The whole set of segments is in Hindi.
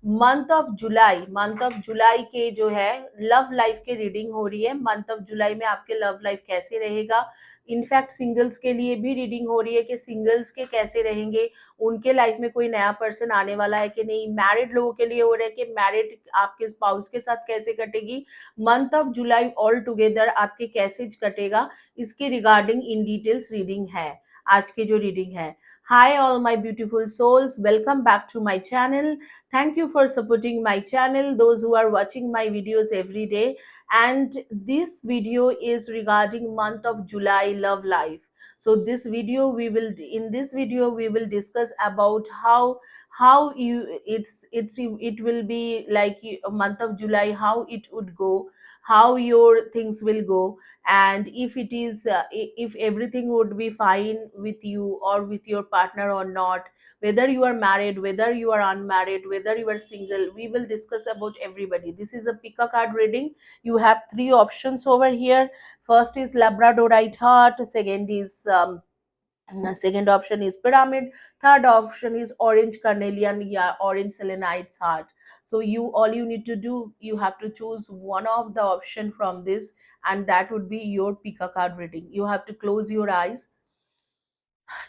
मंथ ऑफ जुलाई के जो है लव लाइफ के रीडिंग हो रही है। मंथ ऑफ जुलाई में आपके लव लाइफ कैसे रहेगा, इनफैक्ट सिंगल्स के लिए भी रीडिंग हो रही है कि सिंगल्स के कैसे रहेंगे, उनके लाइफ में कोई नया पर्सन आने वाला है कि नहीं। मैरिड लोगों के लिए हो रहा है कि मैरिड आपके स्पाउस के साथ कैसे कटेगी, month of July all together आपके कैसे कटेगा, इसके रिगार्डिंग इन डिटेल्स रीडिंग है आज की जो रीडिंग है। Hi all my beautiful souls, welcome back to my channel. Thank you for supporting my channel, those who are watching my videos every day. And this video is regarding month of July love life. So in this video we will discuss about how it will be like a month of July, how it would go, how your things will go, and if it is if everything would be fine with you or with your partner or not, whether you are married, whether you are unmarried, whether you are single, we will discuss about everybody. This is a pick a card reading. You have three options over here. First is Labradorite heart, second option is pyramid, third option is orange carnelian, yeah, orange selenites heart. So all you need to do, you have to choose one of the option from this, and that would be your pick a card reading. You have to close your eyes,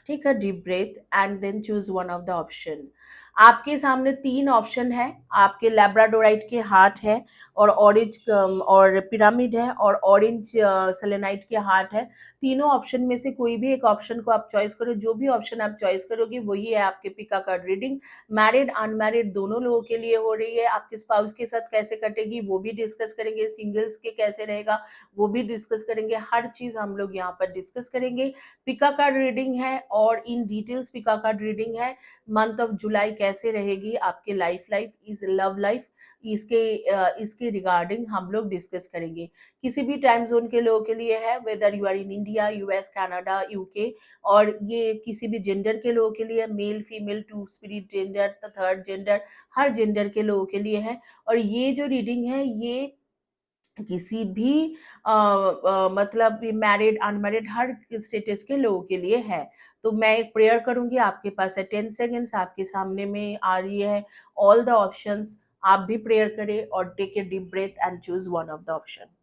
take a deep breath and then choose one of the option. आपके सामने तीन ऑप्शन है, आपके लैब्राडोराइट के हार्ट है और ऑरेंज और पिरामिड है और ऑरेंज सेलेनाइट के हार्ट है। तीनों ऑप्शन में से कोई भी एक ऑप्शन को आप चॉइस करो, जो भी ऑप्शन आप चॉइस करोगे वही है आपके पिका कार्ड रीडिंग। मैरिड अनमैरिड दोनों लोगों के लिए हो रही है। आपके स्पाउस के साथ कैसे कटेगी वो भी डिस्कस करेंगे, सिंगल्स के कैसे रहेगा वो भी डिस्कस करेंगे, हर चीज हम लोग यहाँ पर डिस्कस करेंगे। पिका कार्ड रीडिंग है और in details Pika card reading है। मंथ ऑफ जुलाई कैसे रहेगी आपके लाइफ इज लव लाइफ, इसके रिगार्डिंग हम लोग डिस्कस करेंगे। किसी भी टाइम जोन के लोगों के लिए है, whether you are in India, US, Canada, UK, और ये किसी भी जेंडर के लोगों के लिए, male female two spirit gender, third gender, हर जेंडर के लोगों के लिए है। और ये जो रीडिंग है ये किसी भी मतलब मैरिड अनमैरिड हर स्टेटस के लोगों के लिए है। तो मैं एक प्रेयर करूंगी, आपके पास है 10 सेकेंड्स, आपके सामने में आ रही है ऑल द ऑप्शंस। आप भी प्रेयर करें और take a deep breath and choose one of the option.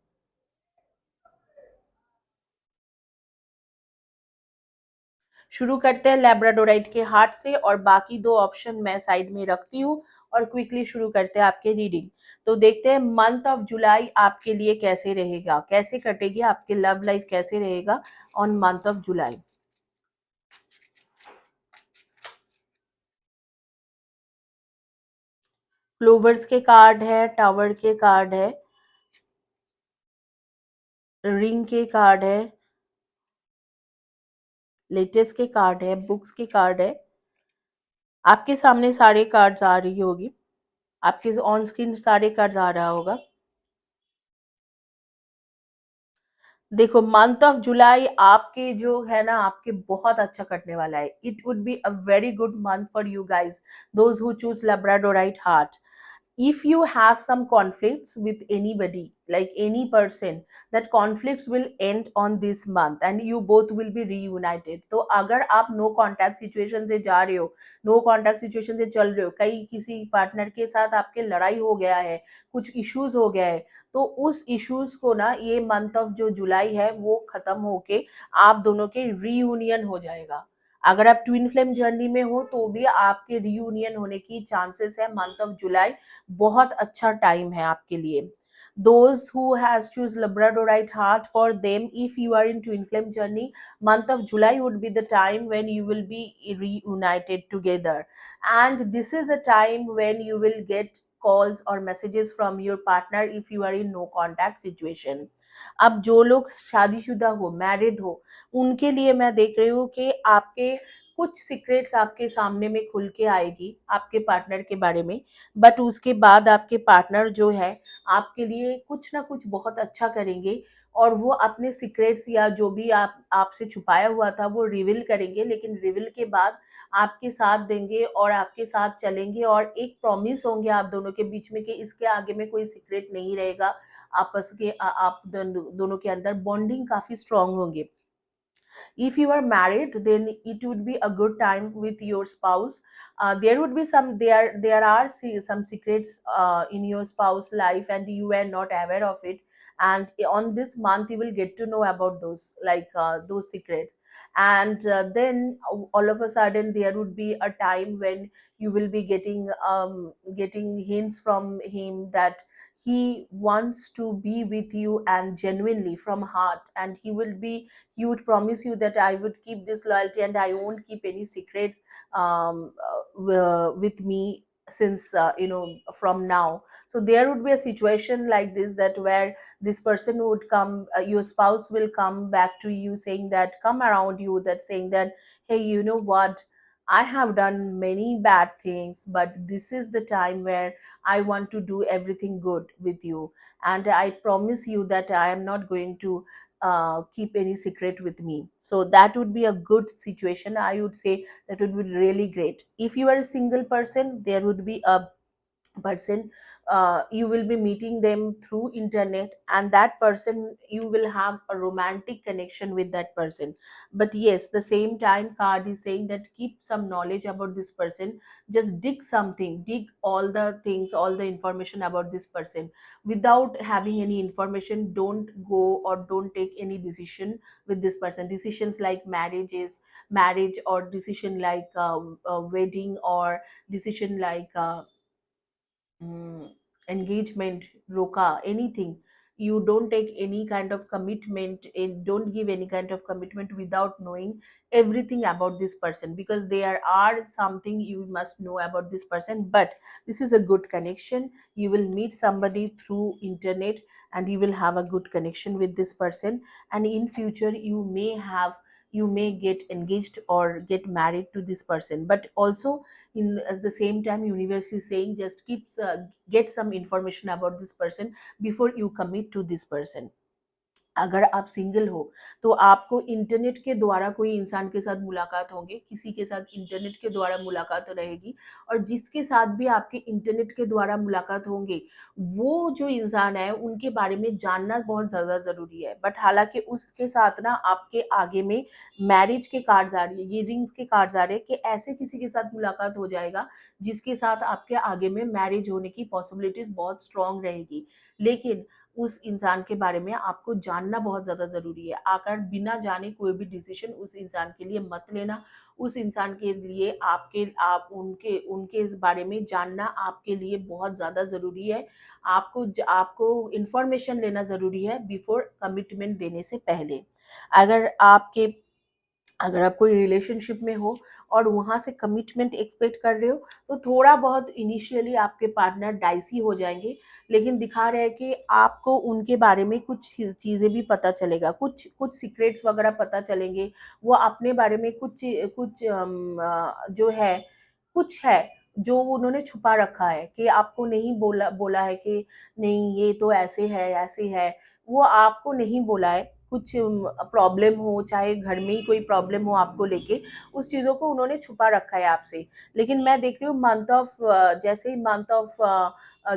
शुरू करते हैं लैब्राडोराइट के हार्ट से, और बाकी दो ऑप्शन मैं साइड में रखती हूँ और क्विकली शुरू करते हैं आपके रीडिंग। तो देखते हैं मंथ ऑफ जुलाई आपके लिए कैसे रहेगा, कैसे कटेगी आपके लव लाइफ, कैसे रहेगा on month of July. Clovers के कार्ड है, टावर के कार्ड है, रिंग के कार्ड है, लेटेस्ट के कार्ड है, बुक्स के कार्ड है। आपके सामने सारे कार्ड्स आ रही होगी, आपके ऑन स्क्रीन सारे कार्ड्स आ रहा होगा। देखो मंथ ऑफ जुलाई आपके जो है ना, आपके बहुत अच्छा कटने वाला है। It would be a very good month for you guys, those who choose labradorite heart. If you have some conflicts with anybody, like any person, that conflicts will end on this month and you both will be reunited. तो अगर आप नो कॉन्टैक्ट सिचुएशन से जा रहे हो, नो कॉन्टैक्ट सिचुएशन से चल रहे हो, कहीं किसी पार्टनर के साथ आपके लड़ाई हो गया है, कुछ इश्यूज हो गया है, तो उस इश्यूज को ना ये मंथ ऑफ जो जुलाई है वो खत्म होके आप दोनों के रीयूनियन हो जाएगा। अगर आप ट्विन फ्लेम जर्नी में हो तो भी आपके रीयूनियन होने की चांसेस है। मंथ ऑफ जुलाई बहुत अच्छा टाइम है आपके लिए। Those who has choose Labradorite heart, for them, if you are in twin flame journey, month of July would be the time when you will be reunited together, and this is a time when you will get calls or messages from your partner if you are in no contact situation. अब जो लोग शादीशुदा हो, मैरिड हो, उनके लिए मैं देख रही हूँ कि आपके कुछ सीक्रेट्स आपके सामने में खुल के आएगी आपके पार्टनर के बारे में, बट उसके बाद आपके पार्टनर जो है आपके लिए कुछ ना कुछ बहुत अच्छा करेंगे, और वो अपने सीक्रेट्स या जो भी आपसे छुपाया हुआ था वो रिवील करेंगे, लेकिन रिवील के बाद आपके साथ देंगे और आपके साथ चलेंगे, और एक प्रॉमिस होंगे आप दोनों के बीच में कि इसके आगे में कोई सीक्रेट नहीं रहेगा। आपस के आप दोनों के अंदर बॉन्डिंग काफी स्ट्रांग होंगे। If you are married, then it would be a good time with your spouse. There would be some secrets in your spouse life and you were not aware of it, and on this month you will get to know about those secrets. And then all of a sudden there would be a time when you will be getting hints from him that he wants to be with you and genuinely from heart, and he would promise you that I would keep this loyalty and I won't keep any secrets with me since from now. So there would be a situation like this, that where this person would come, your spouse will come back to you saying that, come around you, that saying that, hey, you know what, I have done many bad things, but this is the time where I want to do everything good with you, and I promise you that I am not going to keep any secret with me. So that would be a good situation, I would say. That would be really great. If you are a single person, there would be a person, you will be meeting them through internet, and that person, you will have a romantic connection with that person. But yes, the same time card is saying that keep some knowledge about this person. Just dig all the things, all the information about this person. Without having any information, don't go or don't take any decision with this person. Decisions like marriage, or decision like wedding, or decision like mm, engagement, roka, anything. You don't take any kind of commitment, don't give any kind of commitment without knowing everything about this person, because there are something you must know about this person. But this is a good connection. You will meet somebody through internet, and you will have a good connection with this person, and in future you may get engaged or get married to this person. But also, in at the same time, universe is saying just get some information about this person before you commit to this person. अगर आप सिंगल हो, तो आपको इंटरनेट के द्वारा कोई इंसान के साथ मुलाकात होंगे, किसी के साथ इंटरनेट के द्वारा मुलाकात रहेगी, और जिसके साथ भी आपके इंटरनेट के द्वारा मुलाकात होंगे, वो जो इंसान है उनके बारे में जानना बहुत ज़्यादा ज़रूरी है। बट हालाँकि उसके साथ ना आपके आगे में मैरिज के कार्ड्स आ रही है, ये रिंग्स के कार्ड्स आ रहे हैं कि ऐसे किसी के साथ मुलाकात हो जाएगा, जिसके साथ आपके आगे में मैरिज होने की पॉसिबिलिटीज़ बहुत स्ट्रॉन्ग रहेगी। लेकिन उस इंसान के बारे में आपको जानना बहुत ज़्यादा ज़रूरी है। आकर बिना जाने कोई भी डिसीज़न उस इंसान के लिए मत लेना। उस इंसान के लिए आप उनके उनके इस बारे में जानना आपके लिए बहुत ज़्यादा ज़रूरी है। आपको इन्फॉर्मेशन लेना ज़रूरी है बिफ़ोर कमिटमेंट देने से पहले। अगर आपके अगर आप कोई रिलेशनशिप में हो और वहाँ से कमिटमेंट एक्सपेक्ट कर रहे हो, तो थोड़ा बहुत इनिशियली आपके पार्टनर डाइसी हो जाएंगे, लेकिन दिखा रहे हैं कि आपको उनके बारे में कुछ चीज़ें भी पता चलेगा, कुछ कुछ सीक्रेट्स वगैरह पता चलेंगे। वो अपने बारे में कुछ जो है, कुछ है जो उन्होंने छुपा रखा है, कि आपको नहीं बोला बोला है कि नहीं ये तो ऐसे है, वो आपको नहीं बोला है। कुछ प्रॉब्लम हो, चाहे घर में ही कोई प्रॉब्लम हो आपको लेके, उस चीज़ों को उन्होंने छुपा रखा है आपसे। लेकिन मैं देख रही हूँ जैसे ही मंथ ऑफ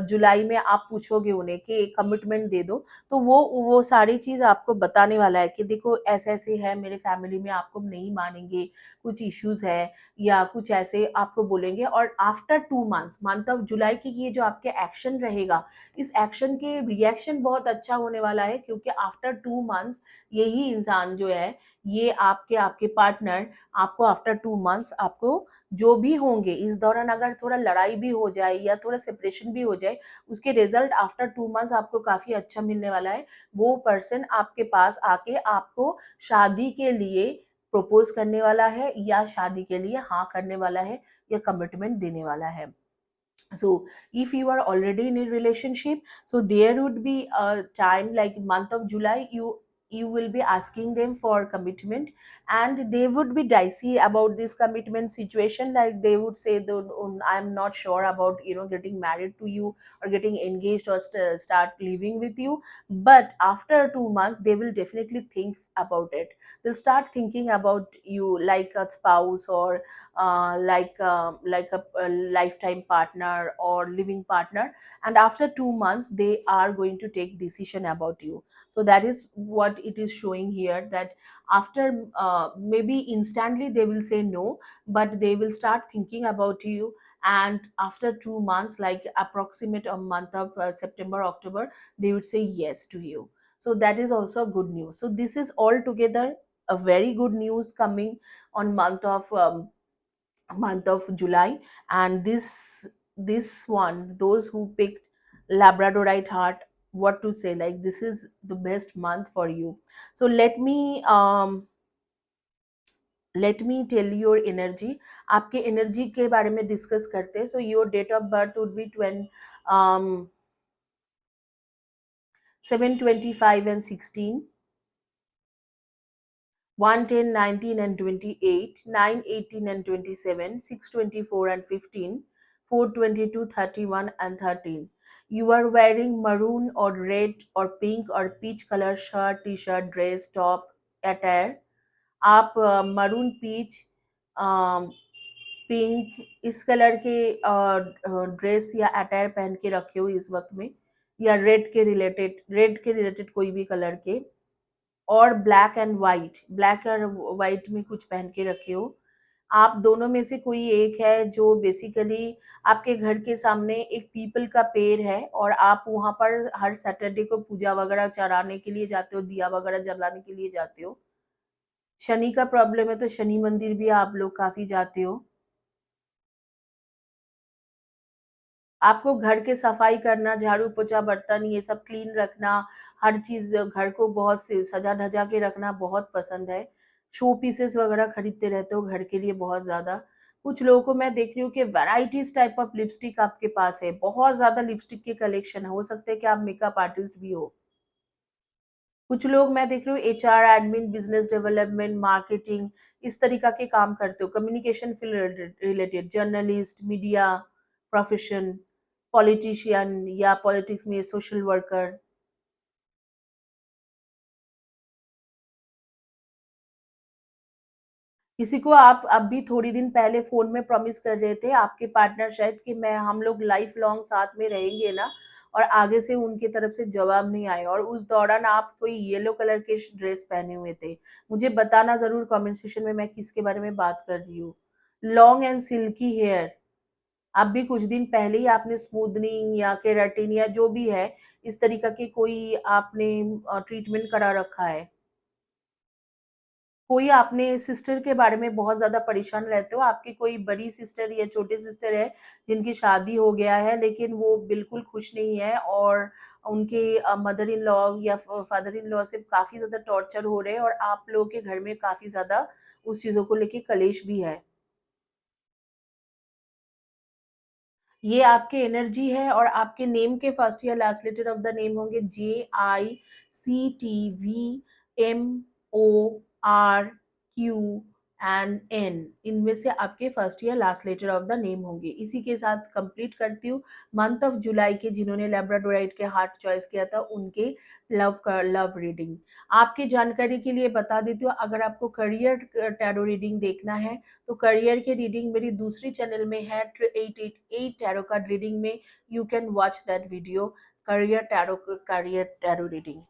जुलाई में आप पूछोगे उन्हें कि कमिटमेंट दे दो, तो वो सारी चीज़ आपको बताने वाला है कि देखो ऐसे-ऐसे है मेरे फैमिली में, आपको नहीं मानेंगे, कुछ इश्यूज़ है, या कुछ ऐसे आपको बोलेंगे। और आफ्टर 2 मंथ्स, मंथ ऑफ जुलाई की ये जो आपके एक्शन रहेगा, इस एक्शन के रिएक्शन बहुत अच्छा होने वाला है, क्योंकि आफ्टर 2 मंथ्स यही इंसान जो है, ये आपके आपके पार्टनर आपको आफ्टर 2 मंथ्स आपको जो भी होंगे, इस दौरान अगर थोड़ा लड़ाई भी हो जाए या थोड़ा सेपरेशन भी हो जाए, उसके रिजल्ट आफ्टर 2 मंथ्स आपको काफ़ी अच्छा मिलने वाला है। वो पर्सन आपके पास आके आपको शादी के लिए प्रपोज़ करने वाला है, या शादी के लिए हाँ करने वाला है, या कमिटमेंट देने वाला है। So if you are already in a relationship, so there would be a time like month of July, you will be asking them for commitment, and they would be dicey about this commitment situation. Like they would say that, I'm not sure about getting married to you, or getting engaged, or start living with you. But after 2 months they will definitely think about it. They'll start thinking about you like a spouse, or like a lifetime partner or living partner. And after 2 months they are going to take decision about you. So that is what what it is showing here, that after maybe instantly they will say no, but they will start thinking about you, and after 2 months, like approximate a month of September, October, they would say yes to you. So that is also good news. So this is altogether a very good news coming on month of July. And this one, those who picked Labradorite Heart, what to say, like this is the best month for you. So let me tell your energy. आपके एनर्जी के बारे में डिस्कस करते हैं. So your date of birth would be 7, 25 and 16, 1, 10, 19 and 28, 9, 18 and 27, 6, 24 and 15, 4, 22, 31 and 13. You are wearing maroon or red or pink or peach color shirt, t-shirt, dress, top, attire. आप मरून, पीच, पिंक इस कलर के ड्रेस या अटायर पहन के रखे हो इस वक्त में, या रेड के रिलेटेड कोई भी कलर के, और ब्लैक और वाइट में कुछ पहन के रखे हो. आप दोनों में से कोई एक है जो बेसिकली आपके घर के सामने एक पीपल का पेड़ है और आप वहां पर हर सैटरडे को पूजा वगैरह चढ़ाने के लिए जाते हो, दिया वगैरह जलाने के लिए जाते हो. शनि का प्रॉब्लम है तो शनि मंदिर भी आप लोग काफी जाते हो. आपको घर के सफाई करना, झाड़ू पोछा, बर्तन ये सब क्लीन रखना, हर चीज घर को बहुत से सजा धजा के रखना बहुत पसंद है. शो पीसेस वगैरह खरीदते रहते हो घर के लिए बहुत ज्यादा. कुछ लोगों को मैं देख रही हूँ कि वैराइटीज टाइप ऑफ लिपस्टिक आपके पास है, बहुत ज्यादा लिपस्टिक के कलेक्शन है. हो सकता है कि आप मेकअप आर्टिस्ट भी हो. कुछ लोग मैं देख रही हूँ HR, admin, business development, marketing इस तरीका के काम करते हो. Communication field related, journalist, media profession, politician या पॉलिटिक्स में सोशल वर्कर. किसी को आप अभी थोड़ी दिन पहले फोन में प्रॉमिस कर रहे थे आपके पार्टनर शायद कि मैं हम लोग लाइफ लॉन्ग साथ में रहेंगे ना, और आगे से उनकी तरफ से जवाब नहीं आया, और उस दौरान आप कोई येलो कलर के ड्रेस पहने हुए थे. मुझे बताना जरूर कमेंट सेक्शन में मैं किसके बारे में बात कर रही हूँ. Long and silky hair. अभी कुछ दिन पहले ही आपने स्मूदनिंग या केराटिन या जो भी है इस तरीका के कोई आपने ट्रीटमेंट करा रखा है. कोई आपने सिस्टर के बारे में बहुत ज़्यादा परेशान रहते हो, आपकी कोई बड़ी सिस्टर या छोटी सिस्टर है जिनकी शादी हो गया है लेकिन वो बिल्कुल खुश नहीं है, और उनके मदर इन लॉ या फादर इन लॉ से काफ़ी ज़्यादा टॉर्चर हो रहे हैं, और आप लोगों के घर में काफ़ी ज़्यादा उस चीज़ों को लेके कलेश भी है. ये आपके एनर्जी है, और आपके नेम के फर्स्ट या last letter of the name होंगे JICTVMORQN. इनमें से आपके फर्स्ट या last letter of the name होंगे. इसी के साथ कंप्लीट करती हूँ मंथ ऑफ जुलाई के जिन्होंने लेब्राडोराइट के हार्ट चॉइस किया था उनके लव रीडिंग. आपकी जानकारी के लिए बता देती हूँ, अगर आपको करियर टैरो रीडिंग देखना है तो करियर के रीडिंग मेरी दूसरी चैनल में है 888 टैरो कार्ड रीडिंग में. You can watch that video. Career tarot reading.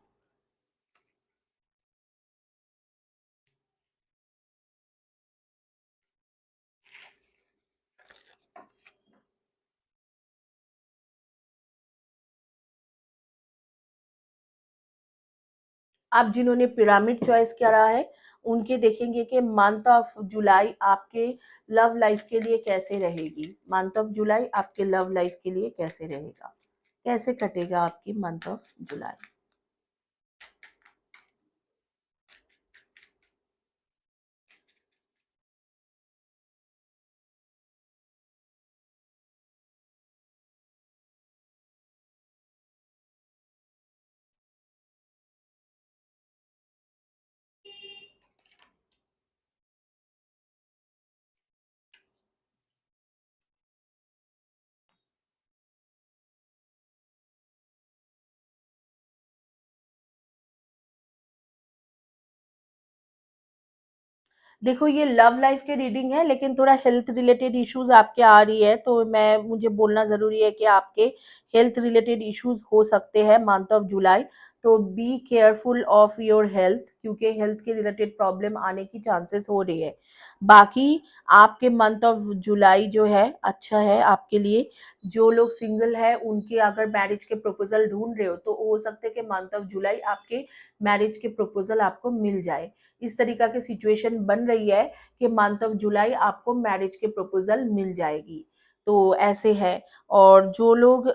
आप जिन्होंने पिरामिड चॉइस करा है उनके देखेंगे कि मंथ ऑफ जुलाई आपके लव लाइफ के लिए कैसे रहेगी. मंथ ऑफ जुलाई आपके लव लाइफ के लिए कैसे रहेगा, कैसे कटेगा आपकी मंथ ऑफ जुलाई. देखो ये लव लाइफ के रीडिंग है लेकिन थोड़ा हेल्थ रिलेटेड इश्यूज आपके आ रही है, तो मैं मुझे बोलना ज़रूरी है कि आपके हेल्थ रिलेटेड इश्यूज हो सकते हैं मंथ ऑफ जुलाई. तो be careful of your health, क्योंकि हेल्थ के रिलेटेड प्रॉब्लम आने की चांसेस हो रही है। बाकी आपके मंथ ऑफ जुलाई जो है अच्छा है आपके लिए। जो लोग सिंगल है उनके अगर मैरिज के प्रपोजल ढूंढ रहे हो तो हो सकता है कि मंथ ऑफ जुलाई आपके मैरिज के प्रपोजल आपको मिल जाए। इस तरीका की सिचुएशन बन रही है कि मंथ ऑफ जुलाई आपको मैरिज के प्रपोजल मिल जाएगी। तो ऐसे है। और जो लोग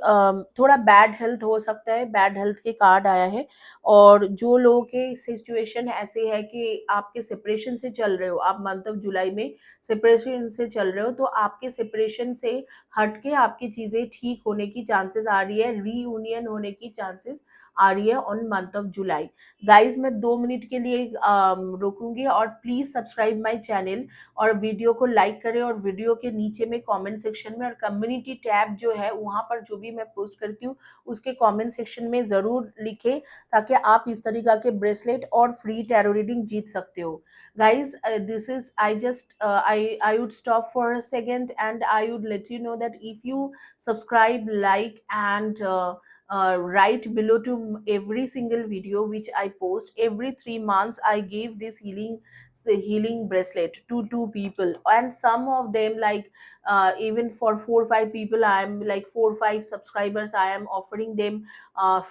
थोड़ा बैड हेल्थ हो सकता है, बैड हेल्थ के कार्ड आया है। और जो लोगों के सिचुएशन ऐसे है कि आपके सेपरेशन से चल रहे हो, आप मंथ ऑफ जुलाई में सेपरेशन से चल रहे हो, तो आपके सेपरेशन से हटके आपकी चीजें ठीक होने की चांसेस आ रही है, रीयूनियन होने की चांसेस आ रही है on month of July. Guys मैं 2 मिनट के लिए रोकूंगी, और प्लीज सब्सक्राइब माई चैनल और वीडियो को लाइक करें, और वीडियो के नीचे में कमेंट सेक्शन में और कम्युनिटी टैब जो है वहां पर जो भी मैं पोस्ट करती हूँ उसके कमेंट सेक्शन में जरूर लिखें, ताकि आप इस तरीका के ब्रेसलेट और फ्री टैरो रीडिंग जीत सकते हो। guys, this is I just I would stop for a second and I would let you know that if you subscribe, like, and write below to every single video which I post every 3 months, I give this healing bracelet to two people, and some of them like even for 4 or 5 people, I am like 4 or 5 subscribers, I am offering them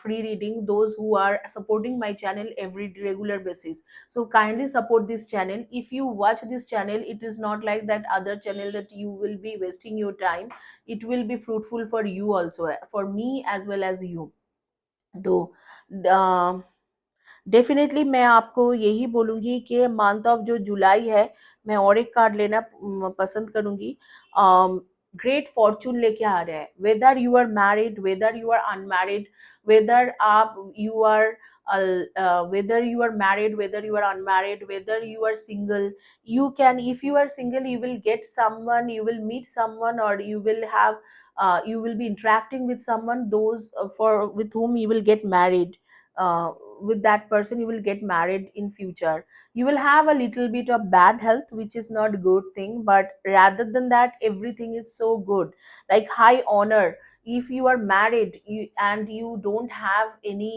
free reading, those who are supporting my channel every regular basis. So kindly support this channel. If you watch this channel, it is not like that other channel that you will be wasting your time. It will be fruitful for you also, for me as well as you. तो डेफिनेटली मैं आपको यही बोलूंगी कि मंथ ऑफ जो जुलाई है, मैं और एक कार्ड लेना पसंद करूंगी। ग्रेट फॉर्चून लेके आ रहा है, whether you are married, whether you are unmarried, whether आप you are whether you are married, whether you are unmarried, whether you are single, you can, if you are single, you will get someone, you will meet someone, or you will have you will be interacting with someone, those for with whom you will get married. With that person you will get married in future. You will have a little bit of bad health, which is not good thing, but rather than that everything is so good, like high honor. If you are married, and you don't have any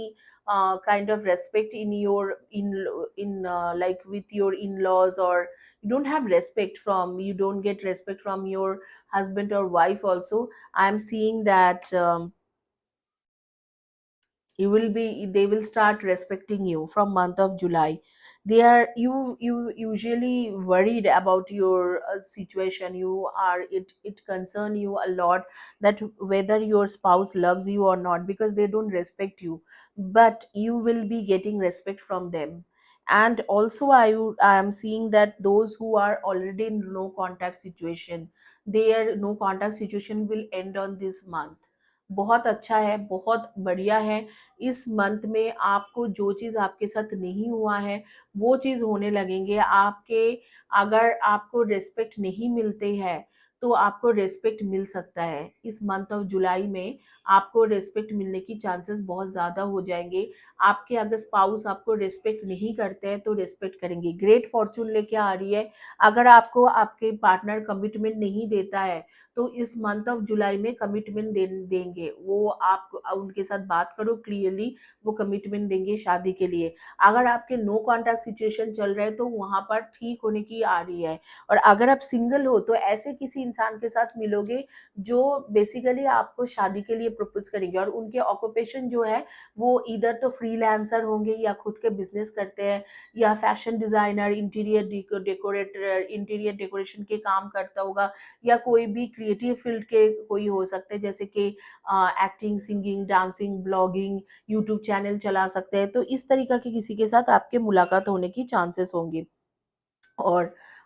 kind of respect in your in like with your in-laws, or you don't have respect from, you don't get respect from your husband or wife also, I am seeing that you will be they will start respecting you from month of July. They are you usually worried about your situation, you are it concern you a lot that whether your spouse loves you or not, because they don't respect you, but you will be getting respect from them. And also I am seeing that those who are already in no contact situation, their no contact situation will end on this month। बहुत अच्छा है, बहुत बढ़िया है। इस मंथ में आपको जो चीज़ आपके साथ नहीं हुआ है वो चीज़ होने लगेंगे आपके। अगर आपको रिस्पेक्ट नहीं मिलते हैं तो आपको रिस्पेक्ट मिल सकता है। इस मंथ ऑफ जुलाई में आपको रिस्पेक्ट मिलने की चांसेस बहुत ज़्यादा हो जाएंगे। आपके अगर स्पाउस आपको रिस्पेक्ट नहीं करते हैं तो रिस्पेक्ट करेंगे। ग्रेट फॉर्चून लेके आ रही है। अगर आपको आपके पार्टनर कमिटमेंट नहीं देता है तो इस मंथ ऑफ जुलाई में कमिटमेंट देंगे वो। आप उनके साथ बात करो क्लियरली, वो कमिटमेंट देंगे शादी के लिए। अगर आपके नो कॉन्टैक्ट सिचुएशन चल रहा है तो वहां पर ठीक होने की आ रही है। और अगर आप सिंगल हो तो ऐसे किसी इंसान के साथ मिलोगे जो बेसिकली आपको शादी के लिए प्रपोज करेंगे, और उनके ऑक्यूपेशन जो है वो इधर तो फ्रीलांसर होंगे या खुद के बिजनेस करते हैं, या fashion designer, interior decorator, interior decoration के काम करता होगा, या कोई भी क्रिएटिव फील्ड के कोई हो सकते हैं, जैसे कि acting, singing, dancing, blogging, YouTube channel चला सकते हैं। तो इस तरीका के किसी के साथ आपके मुलाकात होने की चांसेस होंगे।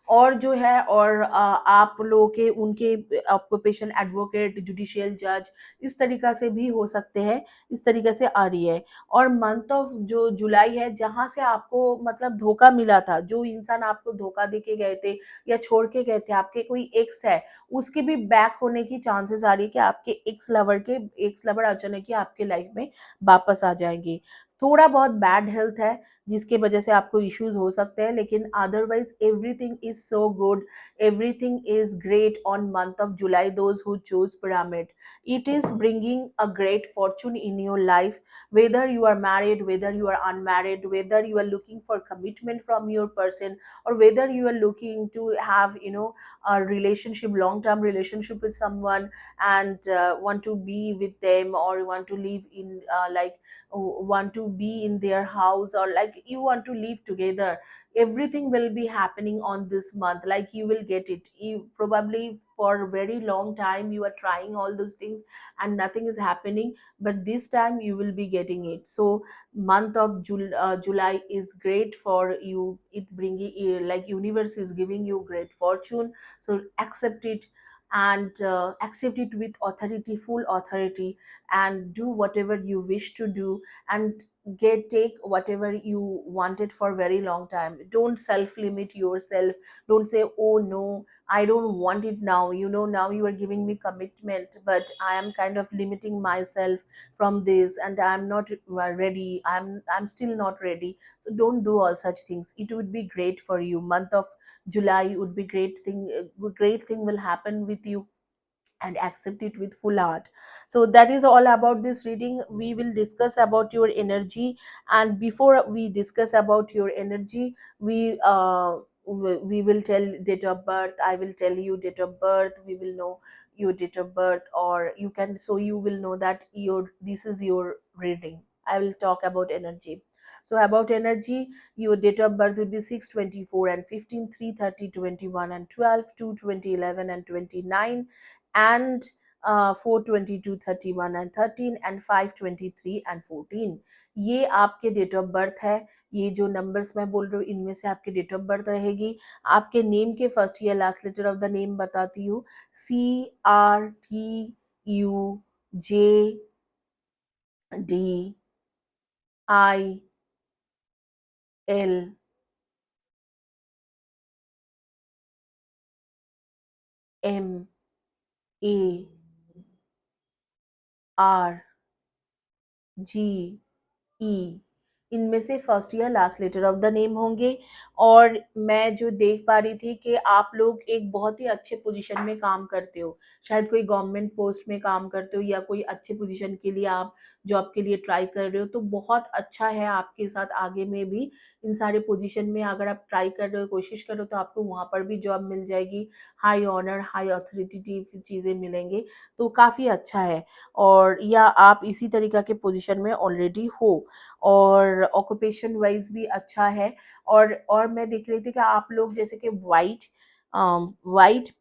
और जो है, और आप लोगों के उनके ऑक्यूपेशन एडवोकेट, जुडिशियल जज, इस तरीका से भी हो सकते हैं। इस तरीके से आ रही है। और मंथ ऑफ जो जुलाई है, जहाँ से आपको मतलब धोखा मिला था, जो इंसान आपको धोखा दे के गए थे या छोड़ के गए थे, आपके कोई एक्स है, उसके भी बैक होने की चांसेस आ रही है कि आपके एक्स लवर अचानक ही आपके लाइफ में वापस आ जाएंगे। थोड़ा बहुत बैड हेल्थ है जिसके वजह से आपको इश्यूज हो सकते हैं, लेकिन otherwise everything is so good, everything is great on month of July. Those who choose pyramid, it is bringing a great fortune in your life, whether you are married, whether you are unmarried, whether you are looking for commitment from your person, or whether you are looking to have, a relationship, long term relationship with someone, and want to be with them, or want to live in, want to be in their house, or like you want to live together. Everything will be happening on this month, like you will get it. You probably for a very long time you are trying all those things and nothing is happening, but this time you will be getting it. So month of July is great for you. It bringing, like universe is giving you great fortune. So accept it, and accept it with authority, full authority, and do whatever you wish to do, and take whatever you wanted for a very long time. Don't self limit yourself. Don't say, oh no, I don't want it now. Now you are giving me commitment, but I am kind of limiting myself from this, and I'm not ready. I'm still not ready. So don't do all such things. It would be great for you. Month of July would be great thing will happen with you, and accept it with full heart. So that is all about this reading. We will discuss about your energy, and before we discuss about your energy, we will tell date of birth. I will tell you date of birth. We will know your date of birth, or you can, so you will know that your this is your reading. I will talk about energy. So about energy, your date of birth will be 6:24 and 15, 3:30, 21 and 12, 2, 20, 11 and 29, and 4:22, 31 and 13, and 5:23 and 14. ये आपके डेट ऑफ बर्थ है। ये जो नंबर्स मैं बोल रही हूँ इनमें से आपके डेट ऑफ बर्थ रहेगी। आपके नेम के फर्स्ट या last letter of the name बताती हूँ। CRTUJILM, इनमें से फर्स्ट या last letter of the name होंगे। और मैं जो देख पा रही थी कि आप लोग एक बहुत ही अच्छे पोजीशन में काम करते हो, शायद कोई गवर्नमेंट पोस्ट में काम करते हो, या कोई अच्छे पोजीशन के लिए आप जॉब के लिए ट्राई कर रहे हो, तो बहुत अच्छा है आपके साथ आगे में भी। इन सारे पोजीशन में अगर आप ट्राई कर रहे हो, कोशिश कर रहे हो, तो आपको वहाँ पर भी जॉब मिल जाएगी। हाई ऑनर, हाई अथॉरिटेटिव चीज़ें मिलेंगे, तो काफ़ी अच्छा है। और या आप इसी तरीका के पोजीशन में ऑलरेडी हो, और ऑक्यूपेशन वाइज भी अच्छा है। और मैं देख रही थी कि आप लोग जैसे कि वाइट,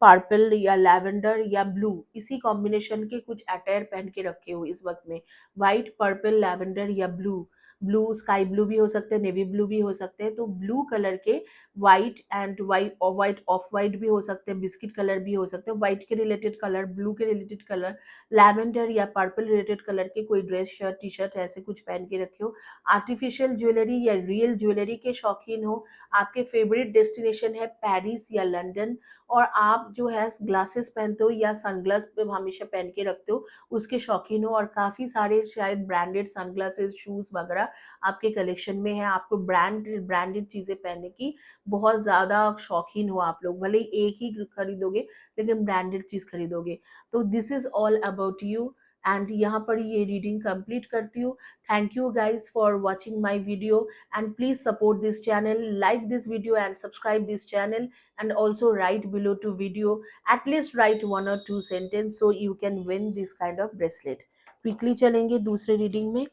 पर्पल या लैवेंडर या ब्लू, इसी कॉम्बिनेशन के कुछ अटायर पहन के रखे हो इस वक्त में। वाइट, पर्पल, लैवेंडर या ब्लू, ब्लू स्काई ब्लू भी हो सकते हैं, नेवी ब्लू भी हो सकते हैं। तो ब्लू कलर के white and white of white भी हो सकते हैं, बिस्किट कलर भी हो सकते हैं, वाइट के रिलेटेड कलर, ब्लू के रिलेटेड कलर, लैवेंडर या पर्पल रिलेटेड कलर के कोई ड्रेस, शर्ट, टी शर्ट ऐसे कुछ पहन के रखे हो। आर्टिफिशियल ज्वेलरी या रियल ज्वेलरी के शौकीन हो, आपके फेवरेट डेस्टिनेशन है पेरिस या लंदन, और आप जो है ग्लासेस पहनते हो या सनग्लास पे हमेशा पहन के रखते हो, उसके शौकीन हो, और काफ़ी सारे शायद ब्रांडेड सनग्लासेस, शूज़ वगैरह आपके कलेक्शन में है। आपको ब्रांडेड चीज़ें पहनने की बहुत ज़्यादा शौकीन हो आप लोग, भले ही एक ही खरीदोगे लेकिन ब्रांडेड चीज़ खरीदोगे। तो this is all about you, and यहाँ पर ये रीडिंग कंप्लीट करती हूँ। Thank you guys for watching my video, and please support this channel, like this video and subscribe this channel, and also write below to video, at least write 1 or 2 sentence so you can win this kind of bracelet. Quickly चलेंगे दूसरे रीडिंग में।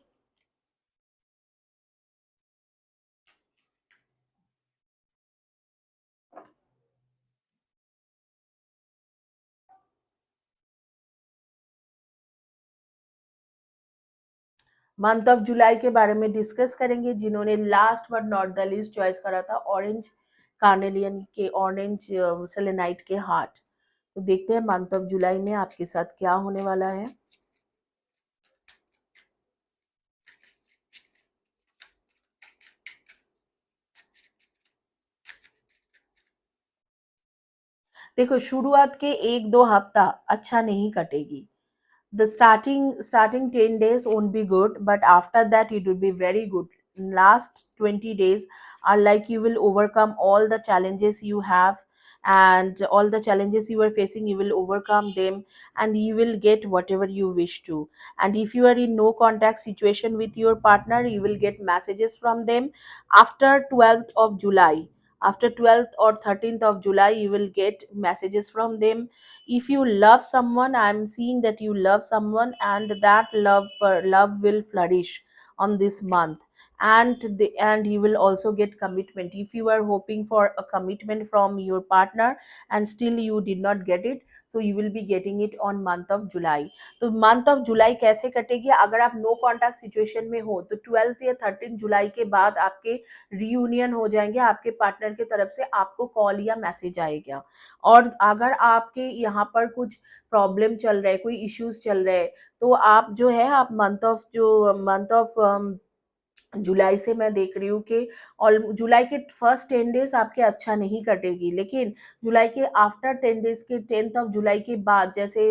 मंथ ऑफ जुलाई के बारे में डिस्कस करेंगे। जिन्होंने last but not the least choice करा था ऑरेंज कार्नेलियन के, ऑरेंज सेलेनाइट के हार्ट, तो देखते हैं मंथ ऑफ जुलाई में आपके साथ क्या होने वाला है। देखो, शुरुआत के 1-2 हफ्ता अच्छा नहीं कटेगी। the starting 10 days won't be good, but after that it will be very good. Last 20 days are like you will overcome all the challenges you have, and all the challenges you are facing, you will overcome them, and you will get whatever you wish to. And if you are in no contact situation with your partner, you will get messages from them after 12th of July. After 12th or 13th of July, you will get messages from them. If you love someone, I'm seeing that you love someone, and that love will flourish on this month. And you will also get commitment. If you are hoping for a commitment from your partner and still you did not get it, so you will be getting it on month of July. तो मंथ ऑफ जुलाई कैसे कटेगी? अगर आप नो कॉन्टैक्ट सिचुएशन में हो तो 12th या 13 जुलाई के बाद आपके रियूनियन हो जाएंगे, आपके पार्टनर की तरफ से आपको कॉल या मैसेज आएगा। और अगर आपके यहाँ पर कुछ प्रॉब्लम चल रहा है, कोई इश्यूज चल रहे हैं, तो आप जो है आप मंथ ऑफ जुलाई से मैं देख रही हूँ कि और जुलाई के फर्स्ट 10 डेज आपके अच्छा नहीं कटेगी, लेकिन जुलाई के आफ्टर 10 डेज के 10th of जुलाई के बाद जैसे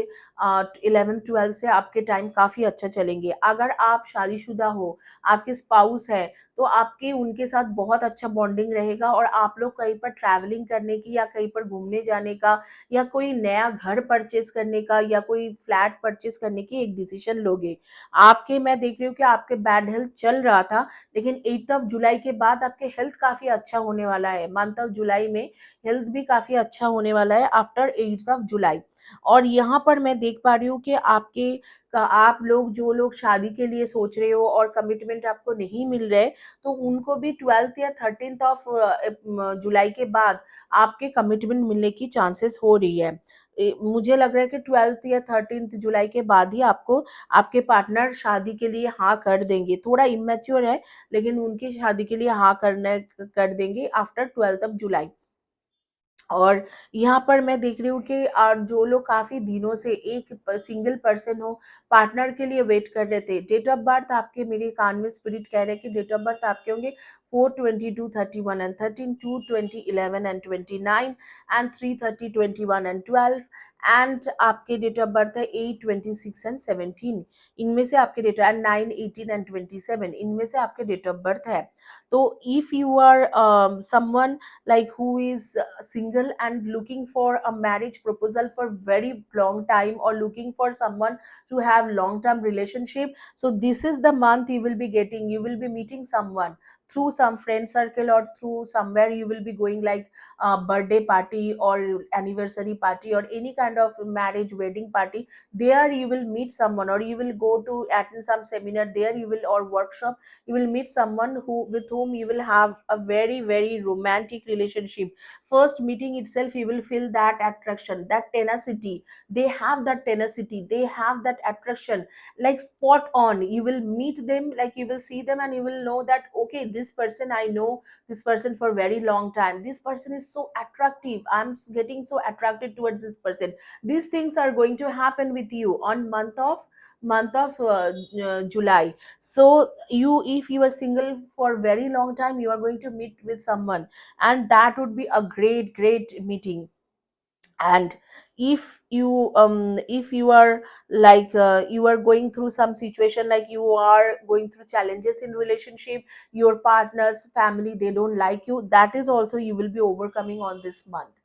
11th 12th से आपके टाइम काफ़ी अच्छा चलेंगे। अगर आप शादीशुदा हो, आपके स्पाउस है, तो आपके उनके साथ बहुत अच्छा बॉन्डिंग रहेगा, और आप लोग कहीं पर ट्रैवलिंग करने की या कहीं पर घूमने जाने का या कोई नया घर परचेज करने का या कोई फ्लैट परचेज करने की एक डिसीजन लोगे। आपके मैं देख रही हूँ कि आपके बैड हेल्थ चल रहा था, लेकिन 8th of जुलाई के बाद आपके हेल्थ काफ़ी अच्छा होने वाला है। मंथ ऑफ जुलाई में हेल्थ भी काफ़ी अच्छा होने वाला है आफ्टर 8th of जुलाई। और यहाँ पर मैं देख पा रही हूँ कि आप लोग जो लोग शादी के लिए सोच रहे हो और कमिटमेंट आपको नहीं मिल रहे, तो उनको भी 12th या 13th of जुलाई के बाद आपके कमिटमेंट मिलने की चांसेस हो रही है। मुझे लग रहा है कि 12th या 13th जुलाई के बाद ही आपको आपके पार्टनर शादी के लिए हाँ कर देंगे। थोड़ा इमेच्योर है, लेकिन उनकी शादी के लिए हाँ करने कर देंगे आफ्टर 12th of जुलाई। और यहाँ पर मैं देख रही हूँ कि जो लोग काफ़ी दिनों से एक सिंगल पर्सन हो, पार्टनर के लिए वेट कर रहे थे, डेट ऑफ बर्थ आपके मेरे कान में स्पिरिट कह रहे हैं कि डेट ऑफ बर्थ आपके होंगे 4/22/31 and 13/2/2011 and 29 and 3/30/21 and 12 and आपके डेट ऑफ बर्थ है 8/26 एंड 17। इनमें से आपके डेट एंड 9/18 एंड 27 इनमें से आपके डेट ऑफ बर्थ है। तो if you are someone like who is single and looking for a marriage proposal for very long time, or looking for someone to have long term relationship, so this is the month you will be getting, you will be meeting someone through some friend circle, or through somewhere you will be going, like birthday party or anniversary party or any kind of marriage wedding party. There you will meet someone, or you will go to attend some seminar there, you will, or workshop, you will meet someone who with whom you will have a very very romantic relationship. First meeting itself you will feel that attraction, that tenacity. They have that tenacity, they have that attraction, like spot on. You will meet them, like you will see them and you will know that okay, this person, I know this person for very long time, this person is so attractive, getting so attracted towards this person. These things are going to happen with you on month of July. So you, if you are single for very long time, you are going to meet with someone, and that would be a great meeting. And if you are like you are going through some situation, like you are going through challenges in relationship, your partner's family, they don't like you, that is also you will be overcoming on this month।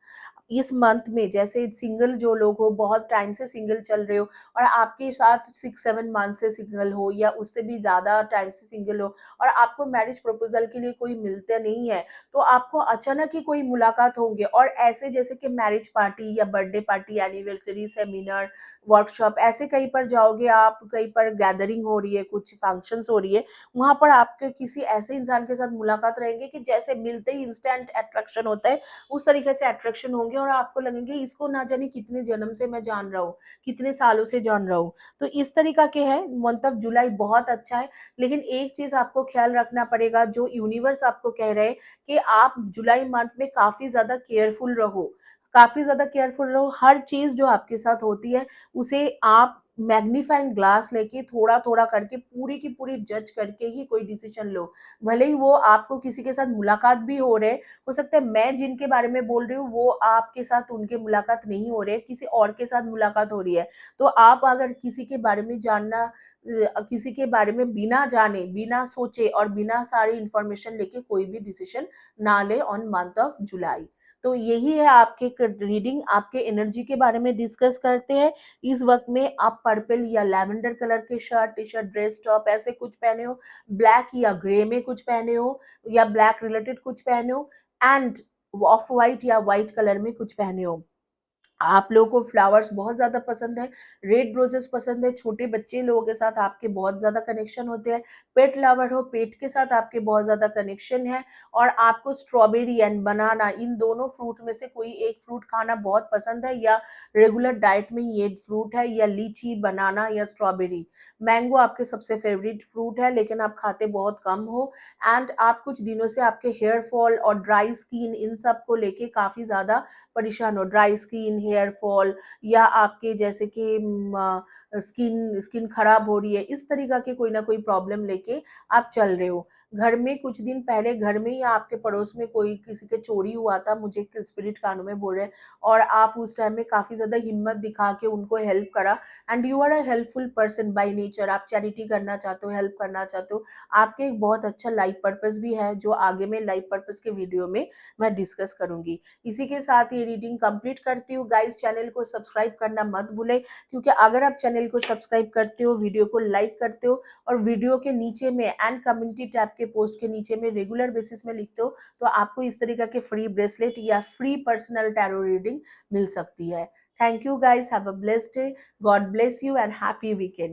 इस मंथ में जैसे सिंगल जो लोग हो, बहुत टाइम से सिंगल चल रहे हो, और आपके साथ 6-7 मंथ से सिंगल हो या उससे भी ज़्यादा टाइम से सिंगल हो, और आपको मैरिज प्रपोजल के लिए कोई मिलता नहीं है, तो आपको अचानक ही कोई मुलाकात होंगे, और ऐसे जैसे कि मैरिज पार्टी या birthday party, anniversary, seminar, workshop, ऐसे कहीं पर जाओगे आप, कहीं पर गैदरिंग हो रही है, कुछ फंक्शंस हो रही है, वहाँ पर आपके किसी ऐसे इंसान के साथ मुलाकात रहेंगे कि जैसे मिलते ही इंस्टेंट अट्रैक्शन होता है, उस तरीके से अट्रैक्शन होंगे, और आपको लगेंगे इसको ना जाने कितने जन्म से मैं जान रहा हूँ, कितने सालों से जान रहा हूँ। तो इस तरीका के है मंथ ऑफ जुलाई बहुत अच्छा है। लेकिन एक चीज आपको ख्याल रखना पड़ेगा, जो यूनिवर्स आपको कह रहे हैं कि आप जुलाई मंथ में काफी ज्यादा केयरफुल रहो, काफी ज्यादा केयरफुल रहो। हर चीज जो आपके साथ होती है उसे आप मैग्नीफाइंग ग्लास लेके थोड़ा-थोड़ा करके पूरी की पूरी जज करके ही कोई डिसीजन लो। भले ही वो आपको किसी के साथ मुलाकात भी हो रहे, हो सकता है मैं जिनके बारे में बोल रही हूँ वो आपके साथ उनके मुलाकात नहीं हो रहे, किसी और के साथ मुलाकात हो रही है। तो आप अगर किसी के बारे में जानना किसी के बारे में बिना जाने, बिना सोचे और बिना सारी इन्फॉर्मेशन लेके कोई भी डिसीजन ना लें ऑन मंथ ऑफ जुलाई। तो यही है आपके रीडिंग, आपके एनर्जी के बारे में डिस्कस करते हैं। इस वक्त में आप पर्पल या लैवेंडर कलर के shirt, T shirt, dress, top ऐसे कुछ पहने हो, ब्लैक या ग्रे में कुछ पहने हो या ब्लैक रिलेटेड कुछ पहने हो, एंड ऑफ वाइट या वाइट कलर में कुछ पहने हो। आप लोगों को फ्लावर्स बहुत ज़्यादा पसंद है, रेड रोजेस पसंद है, छोटे बच्चे लोगों के साथ आपके बहुत ज़्यादा कनेक्शन होते हैं, पेट लवर हो, पेट के साथ आपके बहुत ज़्यादा कनेक्शन है, और आपको स्ट्रॉबेरी एंड बनाना इन दोनों फ्रूट में से कोई एक फ्रूट खाना बहुत पसंद है, या रेगुलर डाइट में ये फ्रूट है, या लीची, बनाना या स्ट्रॉबेरी। मैंगो आपके सबसे फेवरेट फ्रूट है लेकिन आप खाते बहुत कम हो, एंड आप कुछ दिनों से आपके हेयर फॉल और ड्राई स्किन इन सब को लेके काफ़ी ज़्यादा परेशान हो, ड्राई स्किन, हेयर फॉल, या आपके जैसे कि स्किन स्किन खराब हो रही है, इस तरीका के कोई ना कोई प्रॉब्लम लेके आप चल रहे हो। घर में कुछ दिन पहले घर में या आपके पड़ोस में कोई किसी के चोरी हुआ था, मुझे स्पिरिट कानों में बोल रहे हैं, और आप उस टाइम में काफ़ी ज़्यादा हिम्मत दिखा के उनको हेल्प करा, and you are a helpful person by nature. आप चैरिटी करना चाहते हो, हेल्प करना चाहते हो, आपके एक बहुत अच्छा लाइफ पर्पस भी है जो आगे में लाइफ पर्पस के वीडियो में मैं डिस्कस करूंगी। इसी के साथ ये रीडिंग कंप्लीट करती हूँ गाइस। चैनल को सब्सक्राइब करना मत भूलें, क्योंकि अगर आप चैनल को सब्सक्राइब करते हो, वीडियो को लाइक करते हो, और वीडियो के नीचे में एंड कम्युनिटी टैब के पोस्ट के नीचे में रेगुलर बेसिस में लिखते हो, तो आपको इस तरीके के फ्री ब्रेसलेट या फ्री पर्सनल टैरो रीडिंग मिल सकती है। Thank you guys, have a blessed day, God bless you and happy weekend.